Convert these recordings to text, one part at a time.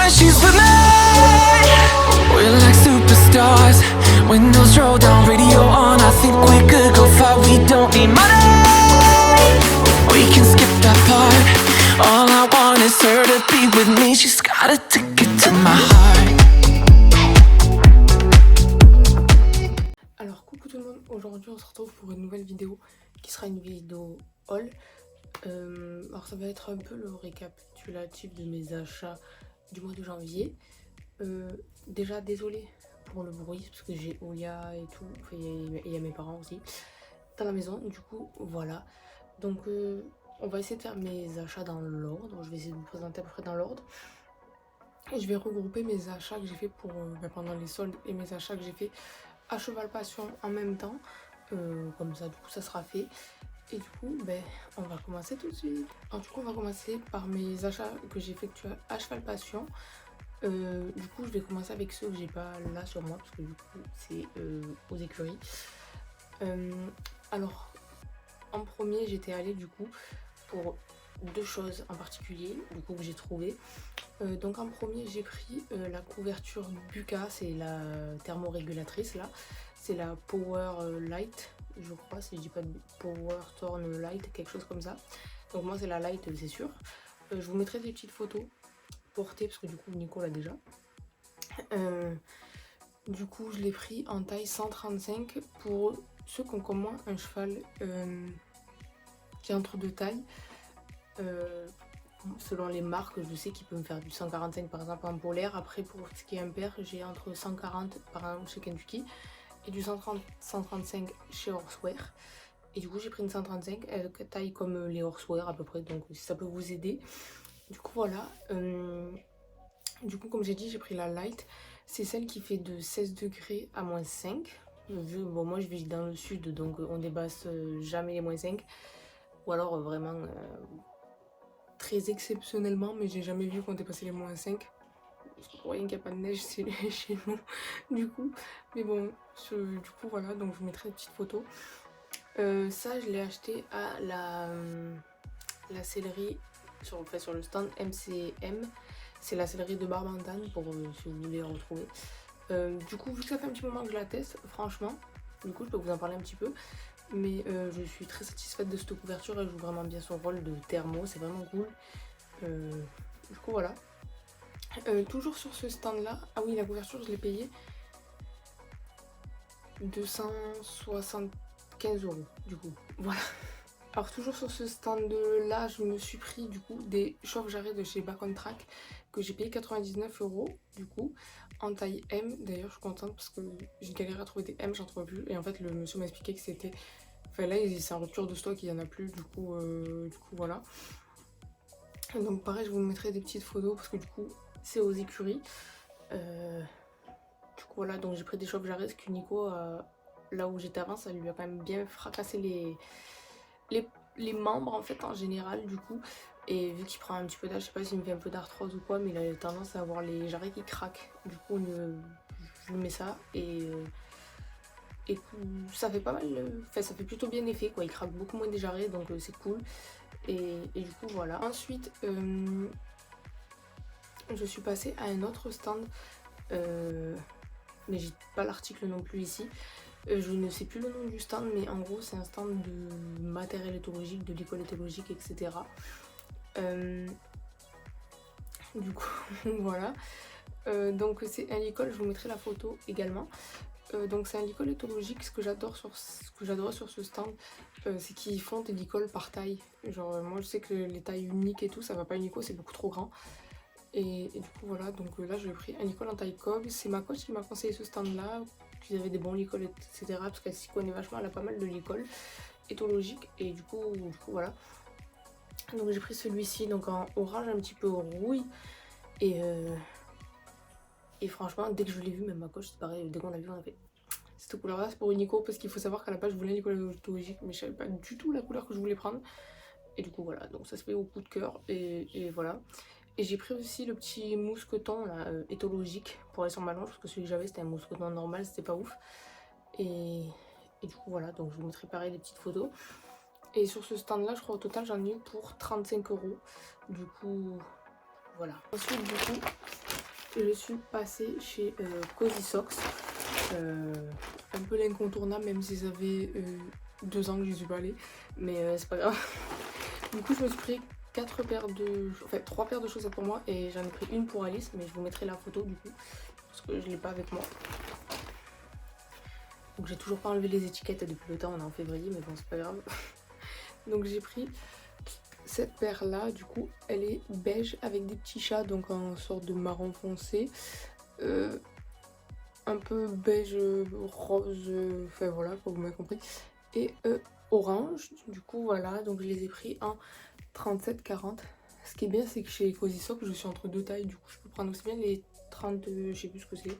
when she's with me. We're like superstars. Windows roll down, radio on. I think we could go far. We don't need money. We can skip that part. All I want is her to be with me. She's got a ticket to my heart. Alors coucou tout le monde, aujourd'hui on se retrouve pour une nouvelle vidéo qui sera une vidéo haul. Alors ça va être un peu le récapitulatif de mes achats du mois de janvier. Déjà désolé pour le bruit parce que j'ai Olia et tout, et il y a mes parents aussi dans la maison, du coup voilà. Donc on va essayer de faire mes achats dans l'ordre, je vais essayer de vous présenter à peu près dans l'ordre. Et je vais regrouper mes achats que j'ai fait pour pendant les soldes et mes achats que j'ai fait à Cheval Passion en même temps. Comme ça du coup ça sera fait. Et du coup on va commencer tout de suite. Alors du coup on va commencer par mes achats que j'ai effectués à Cheval Passion. Du coup je vais commencer avec ceux que j'ai pas là sur moi parce que du coup c'est aux écuries. Alors en premier j'étais allée du coup pour deux choses en particulier du coup que j'ai trouvé. Donc en premier j'ai pris la couverture Buka, c'est la thermorégulatrice là, c'est la Power Light je crois, si je dis pas de Power Torn Light, quelque chose comme ça. Donc moi c'est la Light, c'est sûr. Je vous mettrai des petites photos portées parce que du coup Nico l'a déjà. Du coup je l'ai pris en taille 135 pour ceux qui ont comme moi un cheval qui est entre deux tailles. Selon les marques, je sais qu'il peut me faire du 145 par exemple en polaire. Après pour ce qui est impair, j'ai entre 140 par exemple chez Kentucky et du 135 chez Horsewear. Et du coup j'ai pris une 135 taille comme les Horsewear à peu près, donc si ça peut vous aider. Du coup voilà, du coup comme j'ai dit j'ai pris la Light, c'est celle qui fait de 16 degrés à moins 5. Bon moi je vis dans le sud donc on dépasse jamais les moins 5. Ou alors vraiment très exceptionnellement, mais j'ai jamais vu qu'on dépassait les moins 5. Pour rien qu'il n'y a pas de neige chez nous du coup. Mais bon, du coup voilà, donc je vous mettrai des petites photos. Ça je l'ai acheté à la sellerie sur le stand MCM. C'est la sellerie de Barbantane pour si vous voulez retrouver. Du coup vu que ça fait un petit moment que je la teste, franchement, du coup je peux vous en parler un petit peu. Mais je suis très satisfaite de cette couverture, elle joue vraiment bien son rôle de thermo, c'est vraiment cool. Du coup voilà. Toujours sur ce stand là, ah oui la couverture je l'ai payée 275 € du coup, voilà. Alors toujours sur ce stand là, je me suis pris du coup des chauffe-jarrets de chez Back on Track que j'ai payé 99 € du coup en taille M. D'ailleurs je suis contente parce que j'ai galéré à trouver des M, j'en trouvais plus. Et en fait le monsieur m'a expliqué que c'était... Enfin là c'est en rupture de stock, il n'y en a plus du coup voilà. Donc pareil je vous mettrai des petites photos parce que du coup c'est aux écuries. Du coup voilà, donc j'ai pris des chauffe-jarrets parce que Nico là où j'étais avant ça lui a quand même bien fracassé les membres en fait en général du coup. Et vu qu'il prend un petit peu d'âge, je sais pas s'il me fait un peu d'arthrose ou quoi, mais il a tendance à avoir les jarrets qui craquent. Du coup je lui mets ça et ça fait pas mal, enfin ça fait plutôt bien effet quoi, il craque beaucoup moins des jarrets donc c'est cool. Et du coup voilà. Ensuite je suis passée à un autre stand, mais j'ai pas l'article non plus ici. Je ne sais plus le nom du stand, mais en gros c'est un stand de matériel éthologique, de licol éthologique, etc. Du coup voilà. Donc c'est un licol, je vous mettrai la photo également. Donc c'est un licol éthologique. Ce que j'adorais sur ce stand, c'est qu'ils font des licols par taille. Genre moi je sais que les tailles uniques et tout ça va pas unico, c'est beaucoup trop grand. Et du coup voilà, donc là j'ai pris un licol en taille cog. C'est ma coach qui m'a conseillé ce stand là, qu'ils avaient des bons licols etc. Parce qu'elle s'y connaît vachement, elle a pas mal de licols éthologiques. Et du coup voilà. Donc j'ai pris celui-ci donc en orange un petit peu rouille. Et franchement dès que je l'ai vu, même ma coach c'est pareil, dès qu'on l'a vu on a fait cette couleur là c'est pour Unico, parce qu'il faut savoir qu'à la base je voulais un licol éthologique mais je savais pas du tout la couleur que je voulais prendre. Et du coup voilà, donc ça se fait au coup de cœur et voilà. Et j'ai pris aussi le petit mousqueton là, éthologique pour aller sur ma longe, parce que celui que j'avais c'était un mousqueton normal, c'était pas ouf. Et du coup voilà, donc je vous mettrai pareil des petites photos. Et sur ce stand là je crois au total j'en ai eu pour 35 €. Du coup voilà. Ensuite du coup je suis passée chez Cozy Socks. Un peu l'incontournable, même si ça fait 2 ans que je suis pas allée. Mais c'est pas grave. Du coup, je me suis pris 3 paires de chaussettes pour moi et j'en ai pris une pour Alice, mais je vous mettrai la photo du coup parce que je l'ai pas avec moi. Donc j'ai toujours pas enlevé les étiquettes depuis le temps, on est en février, mais bon c'est pas grave. Donc j'ai pris cette paire là, du coup elle est beige avec des petits chats, donc en sorte de marron foncé, un peu beige rose, enfin voilà, vous m'avez compris, et orange. Du coup voilà, donc je les ai pris en 37-40. Ce qui est bien, c'est que chez Cozy Socks je suis entre 2 tailles, du coup je peux prendre aussi bien les 30, je sais plus ce que c'est,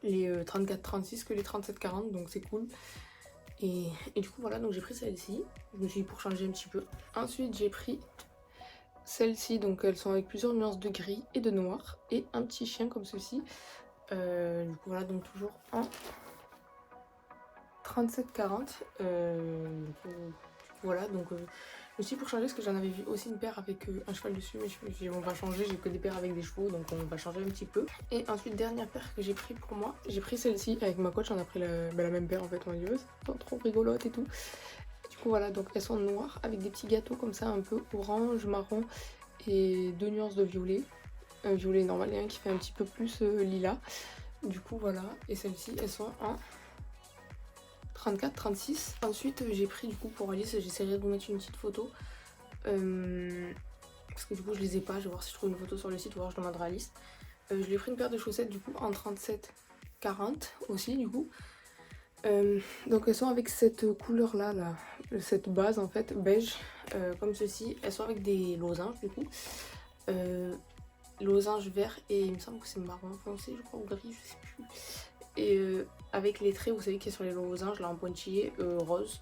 les 34-36 que les 37-40, donc c'est cool. Et du coup voilà, donc j'ai pris celle-ci, je me suis dit pour changer un petit peu. Ensuite j'ai pris celles-ci, donc elles sont avec plusieurs nuances de gris et de noir, et un petit chien comme ceci. Du coup voilà, donc toujours en 37-40. Voilà, donc aussi pour changer, parce que j'en avais vu aussi une paire avec un cheval dessus, mais je me suis dit on va changer, j'ai que des paires avec des chevaux, donc on va changer un petit peu. Et ensuite, dernière paire que j'ai pris pour moi, j'ai pris celle-ci avec ma coach, on a pris la même paire en fait, on a dit oh, c'est trop rigolote et tout. Du coup voilà, donc elles sont noires avec des petits gâteaux comme ça, un peu orange, marron et 2 nuances de violet. Un violet normal et un qui fait un petit peu plus lilas. Du coup voilà, et celles-ci elles sont en 34-36. Ensuite j'ai pris du coup pour Alice, j'essaierai de vous mettre une petite photo. Parce que du coup je les ai pas, je vais voir si je trouve une photo sur le site ou alors je demanderai à Alice. Je lui ai pris une paire de chaussettes du coup en 37-40 aussi du coup. Donc elles sont avec cette couleur là, cette base en fait beige comme ceci. Elles sont avec des losanges du coup. Losange vert et il me semble que c'est marron foncé, je crois, ou gris, je sais plus. Et avec les traits, vous savez, qu'il y a sur les losanges là en pointillé rose.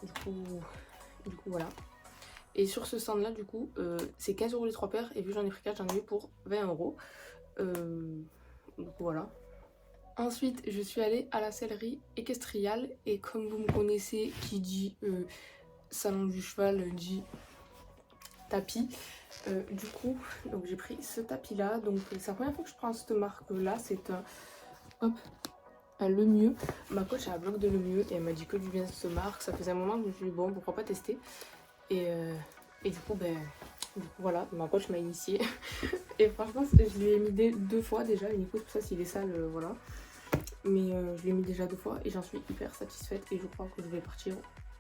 Du coup voilà. Et sur ce stand là, du coup, c'est 15 € les 3 paires. Et vu que j'en ai pris 4, j'en ai eu pour 20 €. Du coup voilà. Ensuite, je suis allée à la sellerie équestriale. Et comme vous me connaissez, qui dit salon du cheval dit tapis. Du coup, donc j'ai pris ce tapis là. Donc c'est la première fois que je prends cette marque là. C'est un Lemieux. Ma coach a un blog de Lemieux et elle m'a dit que du bien de cette marque. Ça faisait un moment que je me suis dit bon, pourquoi pas tester. Et du coup, voilà, ma coach m'a initiée. Et franchement, je lui ai mis 2 fois déjà. Une écoute, pour ça, s'il est sale, voilà. Mais je l'ai mis déjà 2 fois et j'en suis hyper satisfaite. Et je crois que je vais partir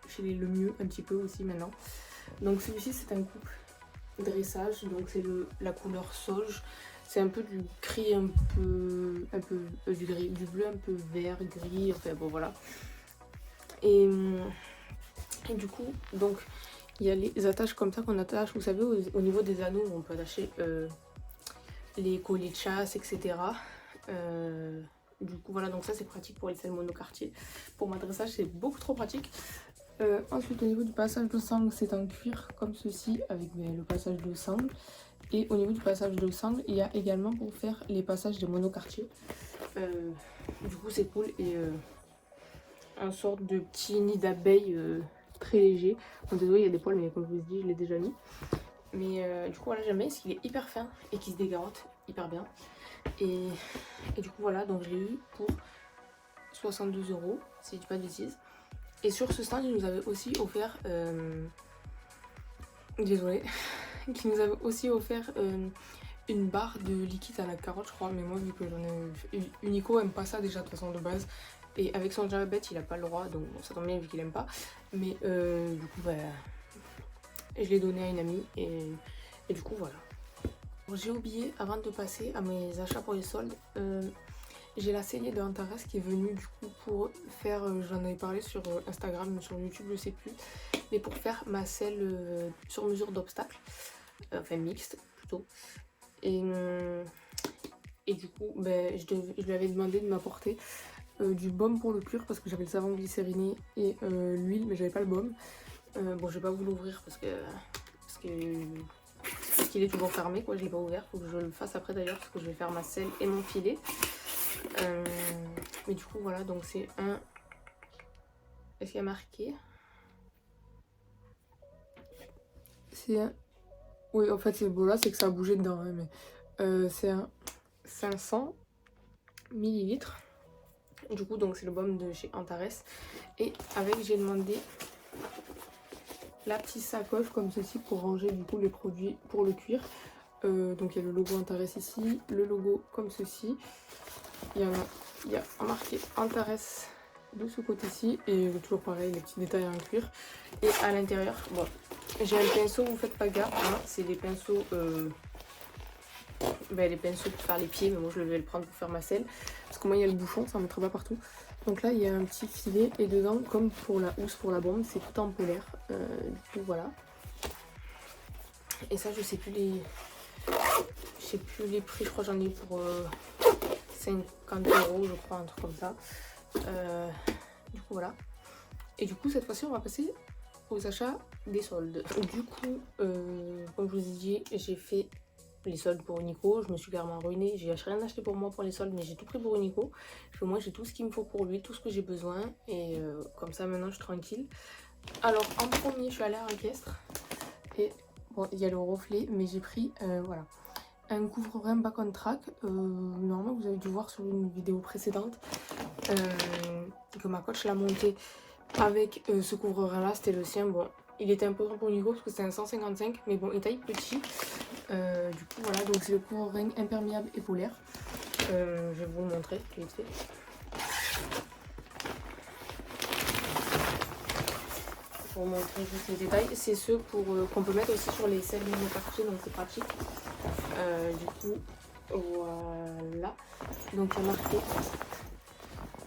chez les Lemieux un petit peu aussi maintenant. Donc celui-ci, c'est un couple dressage. Donc c'est la couleur sauge. C'est un peu du gris, un peu du gris, du bleu un peu vert, gris. Enfin bon, voilà. Et du coup, donc il y a les attaches comme ça qu'on attache, vous savez, au niveau des anneaux, où on peut attacher les colliers de chasse, etc. Du coup, voilà, donc ça c'est pratique pour les selles monocartier. Pour mon dressage, c'est beaucoup trop pratique. Ensuite, au niveau du passage de sangle, c'est en cuir comme ceci, avec le passage de sangle. Et au niveau du passage de sangle, il y a également pour faire les passages des monocartiers. Du coup, c'est cool. Et un sorte de petit nid d'abeille très léger. Bon, désolé, il y a des poils, mais comme je vous ai dit, je l'ai déjà mis. Mais du coup, voilà, j'aime bien parce qu'il est hyper fin et qu'il se dégarotte hyper bien. Et du coup, voilà, donc je l'ai eu pour 62 €, si je dis pas de bêtises. Et sur ce stand, il nous avait aussi offert... Désolée. Qui nous avait aussi offert une barre de liquide à la carotte, je crois. Mais moi, vu que j'en ai... Unico aime pas ça déjà, de toute façon, de base. Et avec son diabète, il a pas le droit, donc bon, ça tombe bien vu qu'il aime pas. Mais du coup, je l'ai donné à une amie et du coup, voilà. J'ai oublié, avant de passer à mes achats pour les soldes, j'ai la cellier de Antares qui est venue du coup pour faire, j'en avais parlé sur Instagram, sur YouTube, je sais plus, mais pour faire ma selle sur mesure d'obstacle, enfin mixte plutôt. Et du coup, je lui avais demandé de m'apporter du baume pour le cuir parce que j'avais le savon glycériné et l'huile, mais j'avais pas le baume. Bon, je vais pas vous l'ouvrir parce qu'il est toujours fermé, quoi. Je l'ai pas ouvert, faut que je le fasse après d'ailleurs parce que je vais faire ma selle et mon filet. Mais du coup, voilà, donc c'est un. Est-ce qu'il y a marqué? C'est un. Oui, en fait, c'est beau là, c'est que ça a bougé dedans, hein, mais c'est un 500 millilitres. Du coup, donc c'est le baume de chez Antares. Et avec, j'ai demandé la petite sacoche comme ceci pour ranger du coup les produits pour le cuir. Donc il y a le logo Antares ici, le logo comme ceci. Il y a marqué Antares de ce côté-ci et toujours pareil, les petits détails en cuir. Et à l'intérieur, bon, j'ai un pinceau, vous faites pas gaffe, hein, c'est des pinceaux, les pinceaux pour faire les pieds, mais moi je vais le prendre pour faire ma selle. Parce que moi il y a le bouchon, ça ne mettra pas partout. Donc là il y a un petit filet et dedans, comme pour la housse pour la bombe, c'est tout en polaire. Du coup voilà. Et ça je sais plus les prix, je crois que j'en ai pour 50 € je crois, un truc comme ça. Du coup voilà. Et du coup cette fois-ci on va passer aux achats des soldes. Du coup comme je vous ai dit, j'ai fait les soldes pour Nico, je me suis carrément ruinée, j'ai rien acheté pour moi pour les soldes mais j'ai tout pris pour Nico. Parce que moi j'ai tout ce qu'il me faut pour lui, tout ce que j'ai besoin et comme ça maintenant je suis tranquille. Alors en premier je suis allée à Équestre et bon il y a le reflet mais j'ai pris voilà un couvre-rein back on track, normalement vous avez dû voir sur une vidéo précédente que ma coach l'a monté avec ce couvre-rein là, c'était le sien. Bon il était un peu grand pour Nico parce que c'était un 155 mais bon il taille petit. Du coup voilà, donc c'est le couvre-rein imperméable et polaire. Je vais vous le montrer vite fait. Pour vous montrer juste les détails, c'est ceux pour qu'on peut mettre aussi sur les selles monoparties, donc c'est pratique. Du coup voilà, donc il y a marqué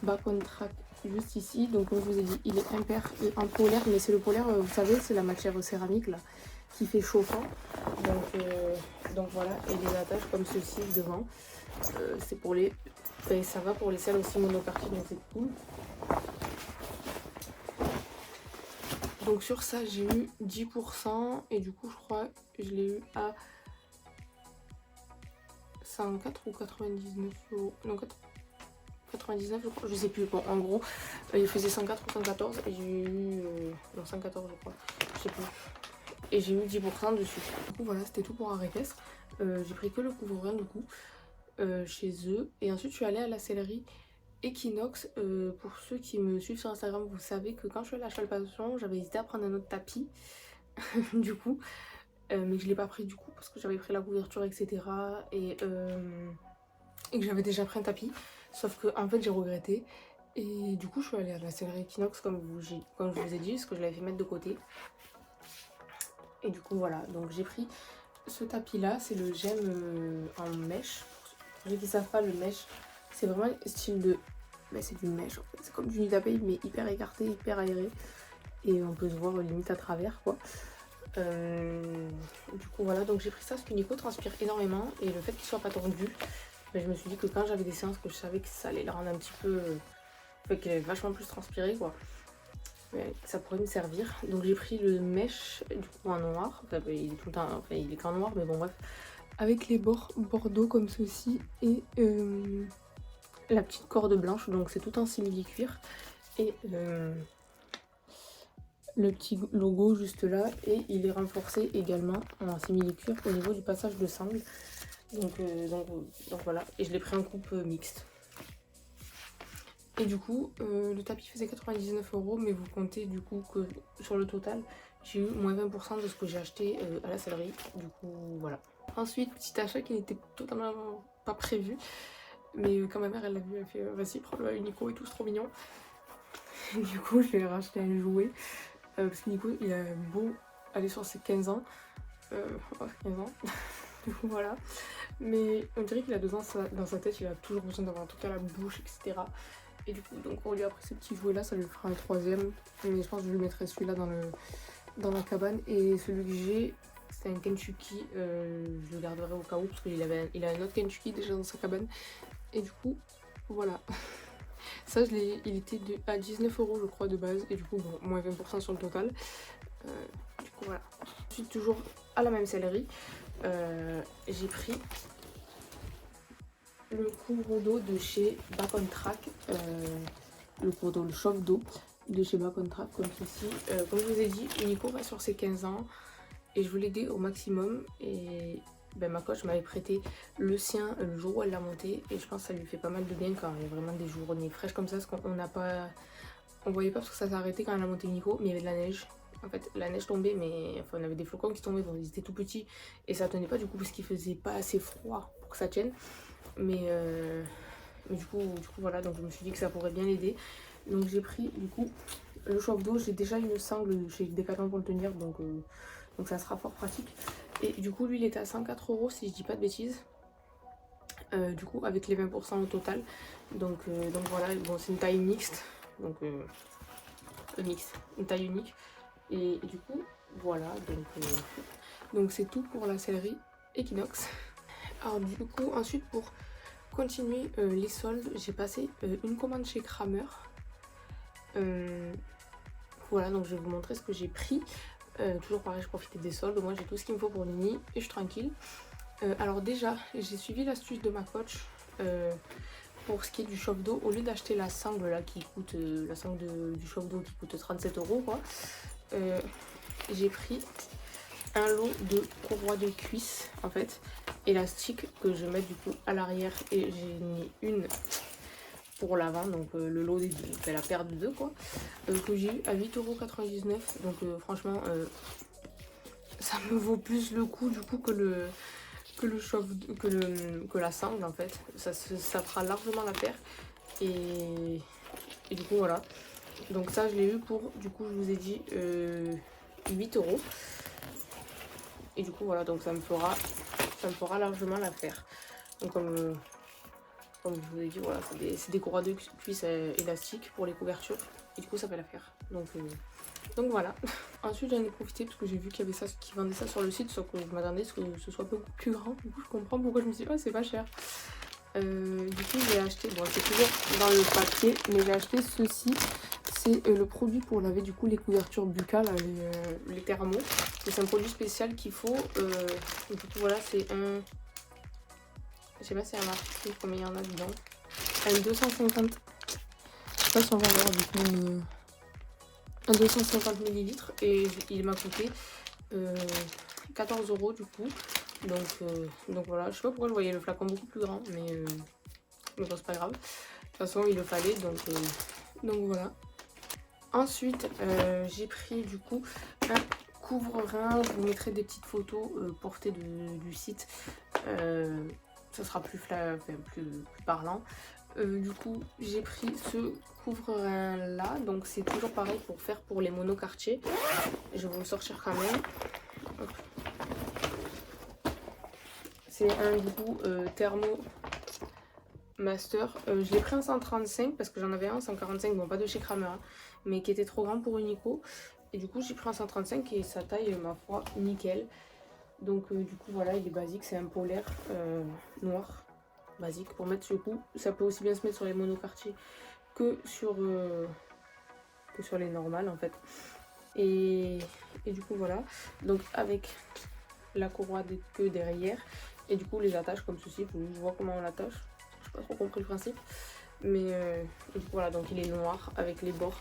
back on track juste ici. Donc comme je vous ai dit il est imper et en polaire, mais c'est le polaire, vous savez c'est la matière céramique là qui fait chauffant. Donc voilà, et les attaches comme ceci devant, c'est pour les, et ça va pour les selles aussi monoparties, donc c'est cool. Donc sur ça j'ai eu 10% et du coup je crois que je l'ai eu à 104 ou 99 €. Non, 99 je crois, je sais plus. Bon en gros il faisait 104 ou 114 et j'ai eu non 114 je crois, je sais plus. Et j'ai eu 10% dessus. Du coup voilà, c'était tout pour un équestre. J'ai pris que le couvre-rein du coup chez eux. Et ensuite je suis allée à la sellerie Equinox. Pour ceux qui me suivent sur Instagram, vous savez que quand je suis allée à la Chalpation, j'avais hésité à prendre un autre tapis. Du coup, mais je l'ai pas pris du coup parce que j'avais pris la couverture etc. Et que j'avais déjà pris un tapis. Sauf que en fait j'ai regretté. Et du coup je suis allée à la sellerie Equinox comme je vous ai dit, parce que je l'avais fait mettre de côté. Et du coup voilà, donc j'ai pris ce tapis là, c'est le gemme en mèche. Pour ceux qui ne savent pas, le mèche c'est vraiment style de... Ben, c'est du mèche en fait, c'est comme du nid d'abeille mais hyper écarté, hyper aéré. Et on peut se voir limite à travers quoi. Du coup voilà, donc j'ai pris ça parce que Nico transpire énormément. Et le fait qu'il soit pas tendu, ben, je me suis dit que quand j'avais des séances que je savais que ça allait le rendre un petit peu... fait qu'il avait vachement plus transpiré quoi. Ça pourrait me servir. Donc j'ai pris le mèche du coup en noir. Enfin, il est tout le temps, enfin, il est qu'en noir mais bon bref. Avec les bords bordeaux comme ceci et la petite corde blanche. Donc c'est tout en simili-cuir. Et le petit logo juste là. Et il est renforcé également en simili-cuir au niveau du passage de sangle. Donc voilà. Et je l'ai pris en coupe mixte. Et du coup, le tapis faisait 99 €, mais vous comptez du coup que sur le total, j'ai eu moins 20% de ce que j'ai acheté à la sellerie. Du coup, voilà. Ensuite, petit achat qui n'était totalement pas prévu, mais quand ma mère elle l'a vu, elle fait vas-y, prends-le à Nico et tout, c'est trop mignon. Du coup, je lui ai racheté un jouet parce que Nico il a beau aller sur ses 15 ans. 15 ans. Du coup, voilà. Mais on dirait qu'il a 2 ans dans sa tête, il a toujours besoin d'avoir en tout cas la bouche, etc. Et du coup, donc on lui a pris ce petit jouet là, ça lui fera un 3e. Mais je pense que je lui mettrai celui-là dans la cabane. Et celui que j'ai, c'est un Kentucky. Je le garderai au cas où parce qu'il a un autre Kentucky déjà dans sa cabane. Et du coup, voilà. Ça, il était à 19 € je crois de base. Et du coup, bon, moins 20% sur le total. Du coup, voilà. Ensuite, toujours à la même sellerie, j'ai pris le couvre-d'eau de chez Back on Track, le couvre-d'eau, le chauffe-d'eau de chez Back on Track comme ceci. Comme je vous ai dit, Nico va sur ses 15 ans et je veux l'aider au maximum. Et ma coach m'avait prêté le sien le jour où elle l'a monté et je pense que ça lui fait pas mal de bien quand il y a vraiment des journées fraîches comme ça parce qu'on n'a pas... On voyait pas parce que ça s'est arrêté quand elle a monté Nico, mais il y avait de la neige. En fait, la neige tombait, mais enfin, on avait des flocons qui tombaient, bon, ils étaient tout petits et ça tenait pas du coup parce qu'il faisait pas assez froid pour que ça tienne. Mais du coup, voilà, donc je me suis dit que ça pourrait bien l'aider. Donc j'ai pris du coup le chauffe d'eau, j'ai déjà une sangle chez Decathlon pour le tenir, donc ça sera fort pratique. Et du coup, lui, il était à 104 € si je dis pas de bêtises. Du coup, avec les 20% au total. Donc voilà, bon, c'est une taille mixte. Donc, une taille unique. Et du coup, voilà. Donc c'est tout pour la sellerie Equinox. Alors, du coup, ensuite, pour continuer les soldes, j'ai passé une commande chez Kramer. Voilà, donc je vais vous montrer ce que j'ai pris. Toujours pareil, je profite des soldes. Moi, j'ai tout ce qu'il me faut pour Nini et je suis tranquille. Alors déjà, j'ai suivi l'astuce de ma coach pour ce qui est du chauffe d'eau. Au lieu d'acheter la sangle là qui coûte la sangle du chauffe d'eau qui coûte 37 € quoi, j'ai pris un lot de courroies de cuisse en fait élastique que je mets du coup à l'arrière et j'ai mis une pour l'avant, donc le lot des deux, c'est la paire de deux quoi, que j'ai eu à 8,99 €. Donc franchement ça me vaut plus le coup du coup que la sangle en fait. Ça fera largement la paire et du coup voilà. Donc ça je l'ai eu pour, du coup je vous ai dit 8 €. Et du coup voilà, donc ça me fera largement l'affaire. Donc comme je vous ai dit, voilà, c'est des courroies de cuisse élastiques pour les couvertures. Et du coup ça fait l'affaire. Donc voilà. Ensuite j'en ai profité parce que j'ai vu qu'il y avait ça, qui vendait ça sur le site, sauf que je m'attendais à ce que ce soit beaucoup plus grand. Du coup je comprends pourquoi je me suis dit oh c'est pas cher. Du coup j'ai acheté, bon c'est toujours dans le papier, mais j'ai acheté ceci. C'est le produit pour laver du coup les couvertures buccales, les thermos. C'est un produit spécial qu'il faut. Du coup voilà, c'est un... Je sais pas si c'est un marqué combien il y en a dedans. Un 250... Je sais pas si on va voir du coup un 250 ml et il m'a coûté 14 € du coup. Donc voilà, je sais pas pourquoi je voyais le flacon beaucoup plus grand, mais bon, c'est pas grave. De toute façon il le fallait, donc voilà. Ensuite, j'ai pris du coup un couvre-rein. Je vous mettrai des petites photos portées du site. Ça sera plus parlant. Du coup, j'ai pris ce couvre-rein là. Donc, c'est toujours pareil pour faire pour les monocartiers. Je vais vous le sortir quand même. C'est un du coup thermo master. Je l'ai pris en 135 parce que j'en avais un en 145. Bon, pas de chez Kramer, hein, mais qui était trop grand pour une Nico. Et du coup j'ai pris un 135 et sa taille ma foi nickel. Donc du coup voilà, il est basique, c'est un polaire noir basique pour mettre sur le coup. Ça peut aussi bien se mettre sur les monocartiers que sur les normales en fait. Et du coup voilà, donc avec la courroie de queue derrière et du coup les attaches comme ceci. Je vois comment on l'attache, j'ai pas trop compris le principe, mais du coup voilà, donc il est noir avec les bords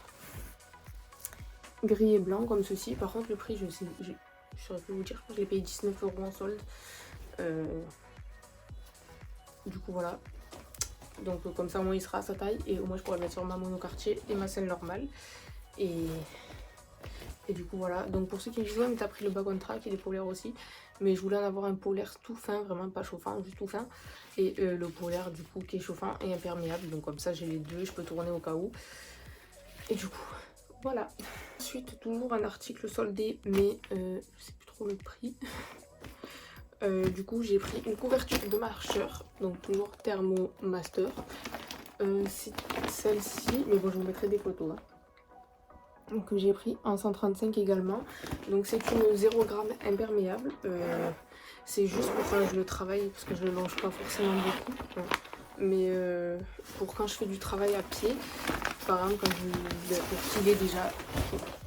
gris et blanc comme ceci. Par contre le prix je saurais plus vous dire, je crois que je l'ai payé 19 € en solde. Du coup voilà, donc comme ça au moins il sera à sa taille et au moins je pourrais le mettre sur ma monocartier et ma selle normale. Et du coup voilà, donc pour ceux qui me disent ouais mais t'as pris le bas track et les polaires aussi, mais je voulais en avoir un polaire tout fin, vraiment pas chauffant, juste tout fin, et le polaire du coup qui est chauffant et imperméable, donc comme ça j'ai les deux, je peux tourner au cas où. Et du coup voilà. Ensuite toujours un article soldé, mais je sais plus trop le prix. Du coup j'ai pris une couverture de marcheur, donc toujours Thermo Master. C'est celle-ci, mais bon je vous mettrai des photos hein. Que j'ai pris en 135 également. Donc c'est une 0 g imperméable. C'est juste pour quand je le travaille, parce que je ne le longe pas forcément beaucoup. Hein. Mais pour quand je fais du travail à pied, par exemple pour qu'il ait déjà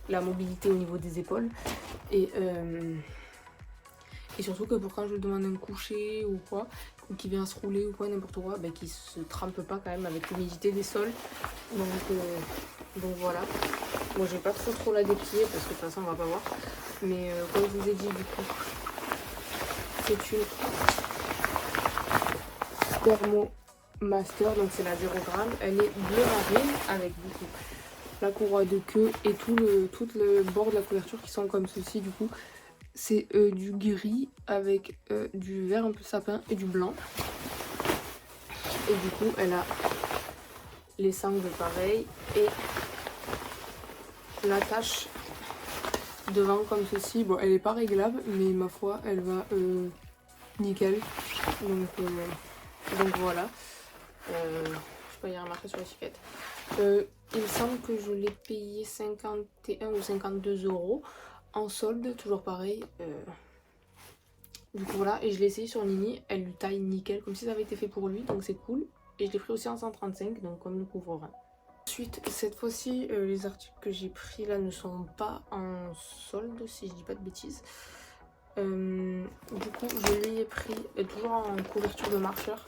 la mobilité au niveau des épaules. Et surtout que pour quand je lui demande un coucher ou quoi, ou qu'il vient se rouler ou quoi, n'importe quoi, ben, qu'il se trempe pas quand même avec l'humidité des sols. Donc voilà. Bon, je vais pas trop la déplier parce que de toute façon on va pas voir. Mais comme je vous ai dit du coup, c'est une Thermomaster, donc c'est la 0 g. Elle est bleu marine avec du coup la courroie de queue et tout le bord de la couverture qui sont comme ceci. Du coup c'est du gris avec du vert un peu sapin et du blanc. Et du coup elle a les sangles pareil et l'attache devant comme ceci. Bon, elle est pas réglable mais ma foi elle va nickel. Donc voilà. Je sais pas, il y a remarqué sur l'étiquette. Il me semble que je l'ai payé 51 ou 52 € en solde, toujours pareil. Du coup voilà, et je l'ai essayé sur Nini, elle lui taille nickel, comme si ça avait été fait pour lui, donc c'est cool. Et je l'ai pris aussi en 135, donc comme le couvre-vent. Ensuite, cette fois-ci, les articles que j'ai pris là ne sont pas en solde, si je dis pas de bêtises. Du coup, je lui ai pris, toujours en couverture de marcheur.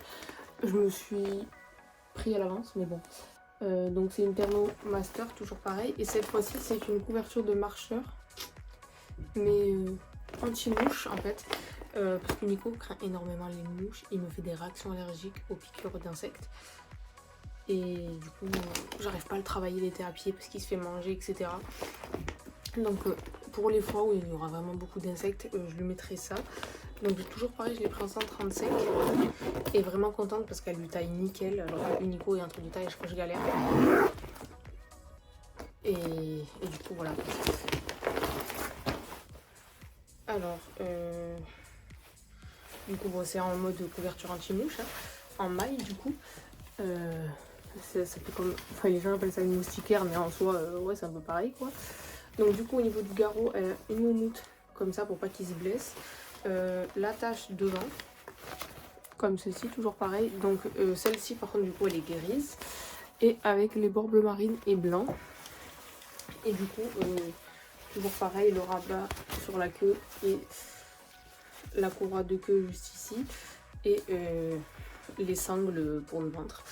Je me suis pris à l'avance, mais bon. Donc c'est une Thermomaster, toujours pareil. Et cette fois-ci, c'est une couverture de marcheur, mais anti-mouche en fait. Parce que Nico craint énormément les mouches. Il me fait des réactions allergiques aux piqûres d'insectes. Et du coup, j'arrive pas à le travailler l'été à pied parce qu'il se fait manger, etc. Donc pour les fois où il y aura vraiment beaucoup d'insectes, je lui mettrai ça. Donc toujours pareil, je l'ai pris en 135 et vraiment contente parce qu'elle lui taille nickel. Alors que Nico est un truc de taille, je crois que je galère. Et du coup voilà. Alors du coup bon, c'est en mode couverture anti-mouche, hein, en maille du coup. Ça fait comme, enfin les gens appellent ça une moustiquaire, mais en soi ouais c'est un peu pareil quoi. Donc du coup au niveau du garrot, elle a une moumoute comme ça pour pas qu'il se blesse. L'attache devant comme ceci, toujours pareil. Donc celle-ci par contre du coup elle est grise et avec les bords bleu marine et blanc. Et du coup toujours pareil, le rabat sur la queue et la courroie de queue juste ici et les sangles pour le ventre.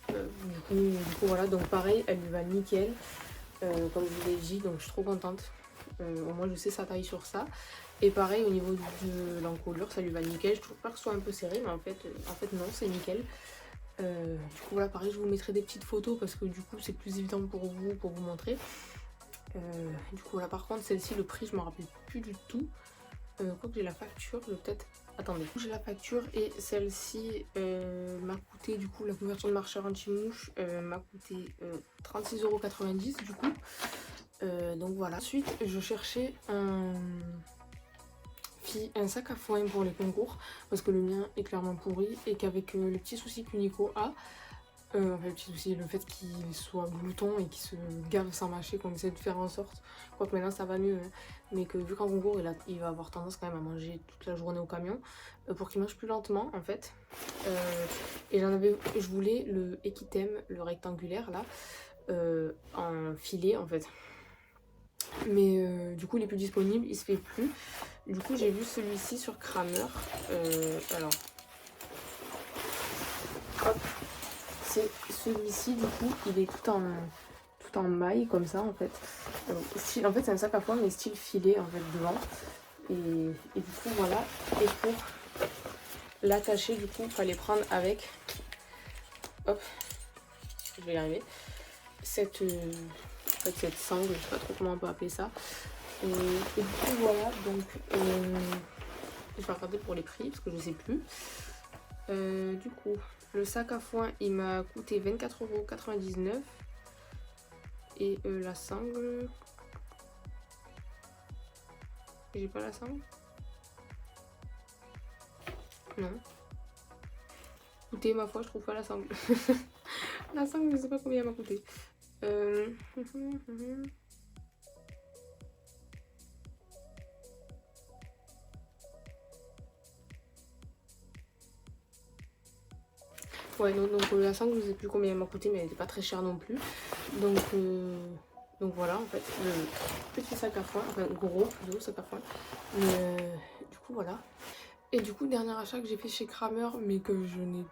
Du coup voilà, donc pareil, elle lui va nickel comme je vous l'ai dit, donc je suis trop contente. Au moins je sais sa taille sur ça. Et pareil au niveau de l'encolure, ça lui va nickel. Je trouve pas que ce soit un peu serré, mais en fait non, c'est nickel. Du coup voilà, pareil, je vous mettrai des petites photos parce que du coup c'est plus évident pour vous montrer. Du coup voilà, par contre celle-ci, le prix je me rappelle plus du tout. Quoi que j'ai la facture, je vais peut-être... Attendez, j'ai la facture et celle-ci m'a coûté, du coup la couverture de marcheur anti-mouche m'a coûté 36,90 € du coup. Donc voilà. Ensuite je cherchais un sac à foin pour les concours parce que le mien est clairement pourri et qu'avec le petit souci que Nico a, enfin le petit souci, le fait qu'il soit glouton et qu'il se gave sans mâcher, qu'on essaie de faire en sorte, quoique maintenant ça va mieux, hein, mais que vu qu'en concours il va avoir tendance quand même à manger toute la journée au camion, pour qu'il mange plus lentement en fait. Et je voulais le Equitem, le rectangulaire là, en filet en fait. Mais du coup il est plus disponible, il se fait plus. Du coup j'ai vu celui-ci sur Kramer. Alors hop, c'est celui-ci, du coup il est tout en maille comme ça en fait. En fait c'est un sac à foin mais style filet en fait devant. Et du coup voilà. Et pour l'attacher du coup il fallait prendre avec, hop, je vais y arriver, cette sangle, je sais pas trop comment on peut appeler ça. Et du coup voilà, donc je vais regarder pour les prix parce que je sais plus. Du coup le sac à foin il m'a coûté 24,99 €. Et la sangle, j'ai pas la sangle, non. Écoutez, ma foi je trouve pas la sangle. La sangle je sais pas combien elle m'a coûté. Ouais, donc la sangle, je sais plus combien elle m'a coûté, mais elle était pas très chère non plus. Donc voilà, en fait, le petit sac à foin, enfin gros plutôt sac à foin. Mais du coup, voilà. Et du coup, dernier achat que j'ai fait chez Kramer, mais que je n'ai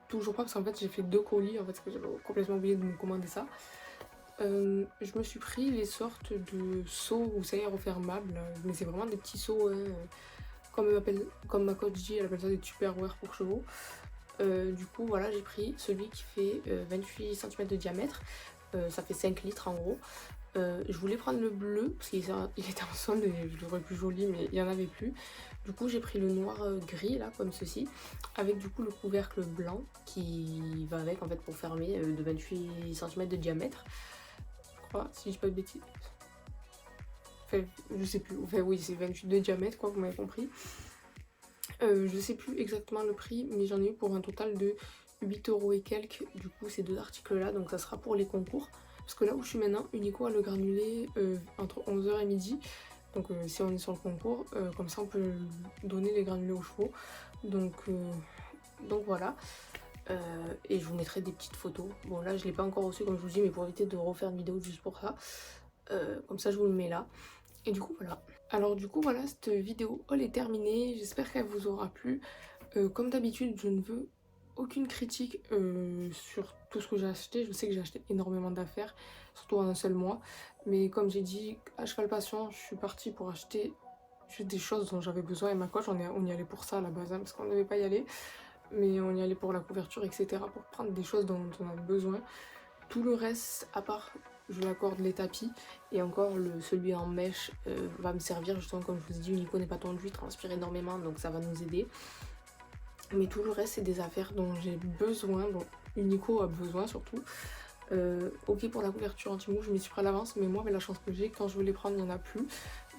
toujours pas, parce qu'en fait, j'ai fait 2 colis, en fait, parce que j'avais complètement oublié de me commander ça. Je me suis pris les sortes de seaux, vous savez, refermables, mais c'est vraiment des petits seaux, hein, comme ma coach dit, elle appelle ça des tupperware pour chevaux. Du coup voilà, j'ai pris celui qui fait 28 cm de diamètre, ça fait 5 litres en gros. Je voulais prendre le bleu parce qu'il était en solde et je le trouvais plus joli, mais il n'y en avait plus. Du coup j'ai pris le noir gris là comme ceci, avec du coup le couvercle blanc qui va avec en fait pour fermer, de 28 cm de diamètre, je crois, si je dis pas de bêtises. Enfin je sais plus, enfin oui c'est 28 de diamètre quoi, vous m'avez compris. Je sais plus exactement le prix, mais j'en ai eu pour un total de 8 € et quelques, du coup ces deux articles là, donc ça sera pour les concours. Parce que là où je suis maintenant, Unico a le granulé entre 11h et midi. Donc si on est sur le concours, comme ça on peut donner les granulés aux chevaux. Donc voilà. Et je vous mettrai des petites photos. Bon là je l'ai pas encore reçu comme je vous dis, mais pour éviter de refaire une vidéo juste pour ça. Comme ça je vous le mets là. Et du coup voilà. Alors du coup voilà, cette vidéo haul est terminée. J'espère qu'elle vous aura plu. Comme d'habitude, je ne veux aucune critique sur tout ce que j'ai acheté. Je sais que j'ai acheté énormément d'affaires, surtout en un seul mois. Mais comme j'ai dit, à cheval patient, je suis partie pour acheter juste des choses dont j'avais besoin. Et ma coach, on y allait pour ça à la base, hein, parce qu'on ne devait pas y aller. Mais on y allait pour la couverture, etc. Pour prendre des choses dont on avait besoin. Tout le reste, à part, je lui accorde les tapis. Et encore, celui en mèche va me servir. Justement, comme je vous ai dit, Unico n'est pas tendu, il transpire énormément. Donc ça va nous aider. Mais tout le reste c'est des affaires dont j'ai besoin, dont Unico a besoin surtout. Ok pour la couverture anti-mou, je m'y suis pris à l'avance, mais moi avec la chance que j'ai, quand je veux les prendre il n'y en a plus.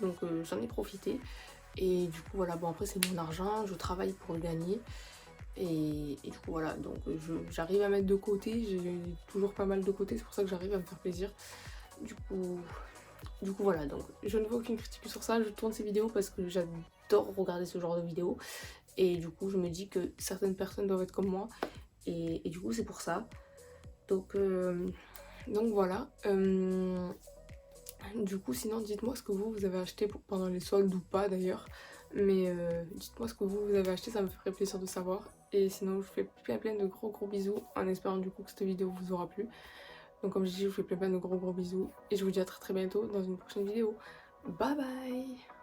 Donc j'en ai profité. Et du coup voilà, bon après c'est mon argent, je travaille pour le gagner. Et du coup voilà, donc j'arrive à mettre de côté, j'ai toujours pas mal de côté, c'est pour ça que j'arrive à me faire plaisir. Du coup voilà, donc je ne veux aucune critique sur ça, je tourne ces vidéos parce que j'adore regarder ce genre de vidéos. Et du coup je me dis que certaines personnes doivent être comme moi. Et du coup c'est pour ça. Donc voilà. Du coup sinon dites-moi ce que vous avez acheté pendant les soldes ou pas d'ailleurs. Mais dites-moi ce que vous avez acheté, ça me ferait plaisir de savoir. Et sinon je vous fais plein de gros bisous en espérant du coup que cette vidéo vous aura plu. Donc comme je dis, je vous fais plein de gros bisous. Et je vous dis à très bientôt dans une prochaine vidéo. Bye bye.